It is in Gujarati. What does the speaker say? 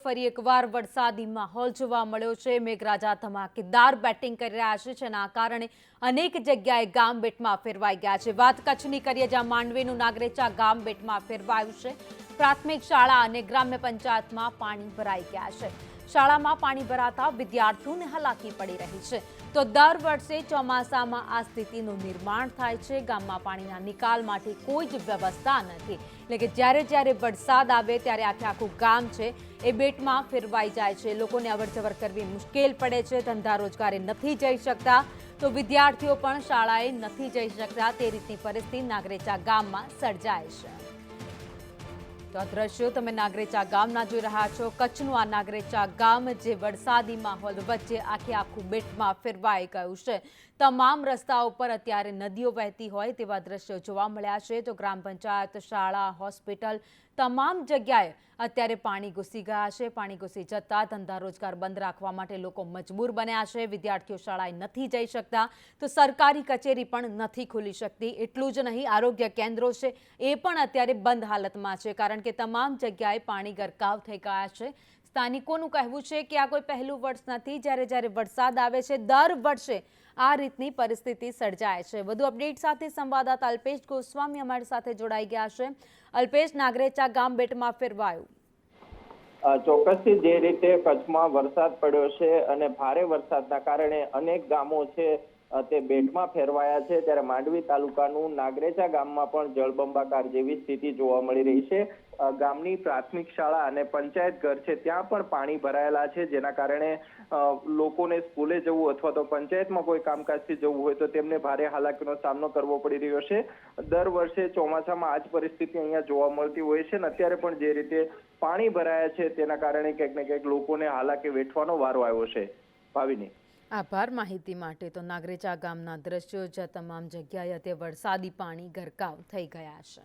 ફરી એકવાર વરસાદી માહોલ જોવા મળ્યો છે। મેઘરાજા ધમાકેદાર બેટિંગ કરી રહ્યા છે, જેના કારણે અનેક જગ્યાએ ગામ બેટમાં ફેરવાઈ ગયા છે। વાત કચ્છની કરીએ, જ્યાં માંડવીનું નાગરેચા ગામ બેટમાં ફેરવાયું છે। પ્રાથમિક શાળા અને ગ્રામ્ય પંચાયતમાં પાણી ભરાઈ ગયા છે। શાળામાં પાણી ભરાતા વિદ્યાર્થીઓને હાલાકી પડી રહી છે। તો દર વર્ષે ચોમાસામાં આ સ્થિતિનું નિર્માણ થાય છે। ગામમાં પાણીના નિકાલ માટે કોઈ જ વ્યવસ્થા નથી, એટલે કે જ્યારે વરસાદ આવે ત્યારે આખું ગામ છે એ બેટમાં ફેરવાઈ જાય છે। લોકોને અવરજવર કરવી મુશ્કેલ પડે છે। ધંધા રોજગારે નથી જઈ શકતા, તો વિદ્યાર્થીઓ પણ શાળાએ નથી જઈ શકતા। તે રીતની પરિસ્થિતિ નાગરેચા ગામમાં સર્જાય છે। તો આ દ્રશ્યો તમે નાગરેચા ગામના જોઈ રહ્યા છો। કચ્છનું આ નાગરેચા ગામ જે વરસાદી માહોલ વચ્ચે આખું બેટમાં ફેરવાઈ ગયું છે। તમામ રસ્તાઓ પર અત્યારે નદીઓ વહેતી હોય તેવા દ્રશ્યો જોવા મળ્યા છે। તો ગ્રામ પંચાયત, શાળા, હોસ્પિટલ તમામ જગ્યાએ અત્યારે પાણી ઘૂસી ગયા છે। પાણી ઘૂસી જતા ધંધા રોજગાર બંધ રાખવા માટે લોકો મજબૂર બન્યા છે। વિદ્યાર્થીઓ શાળાએ નથી જઈ શકતા, તો સરકારી કચેરી પણ નથી ખુલી શકતી। એટલું જ નહીં, આરોગ્ય કેન્દ્રો છે એ પણ અત્યારે બંધ હાલતમાં છે, કારણ કે તમામ જગ્યાએ પાણી ગરકાવ થઈ ગયા છે। સ્થાનિકોનું કહેવું છે કે આ કોઈ પહેલું વર્ષ નથી, જ્યારે વરસાદ આવે છે દર વર્ષે આ રીતની પરિસ્થિતિ સર્જાય છે। વધુ અપડેટ સાથે સંવાદદાતા અલ્પેશ ગોસ્વામી અમારી સાથે જોડાઈ ગયા છે। અલ્પેશ, નાગરેચા ગામ બેટમાં ફેરવાયું। ચોક્કસથી જે રીતે કચ્છમાં વરસાદ પડ્યો છે અને ભારે વરસાદના કારણે અનેક ગામો છે તે બેટમાં ફેરવાયા છે, ત્યારે માંડવી તાલુકાનું નાગરેચા ગામમાં પણ જળબંબાકાર જેવી સ્થિતિ જોવા મળી રહી છે। ગામની પ્રાથમિક શાળા અને પંચાયત ઘર છે ત્યાં પણ પાણી ભરાયેલા છે, જેના કારણે લોકોને સ્કૂલે જવું અથવા તો પંચાયતમાં કોઈ કામકાજથી જવું હોય તો તેમને ભારે હાલાકીનો સામનો કરવો પડી રહ્યો છે। દર વર્ષે ચોમાસામાં આ જ પરિસ્થિતિ અહીંયા જોવા મળતી હોય છે, અને અત્યારે પણ જે રીતે પાણી ભરાયા છે તેના કારણે ક્યાંક ને ક્યાંક લોકોને હાલાકી વેઠવાનો વારો આવ્યો છે। ભાવિની, આભાર માહિતી માટે। તો નાગરેચા ગામના દ્રશ્યો જ્યાં તમામ જગ્યાએ અત્યારે વરસાદી પાણી ગરકાવ થઈ ગયા છે।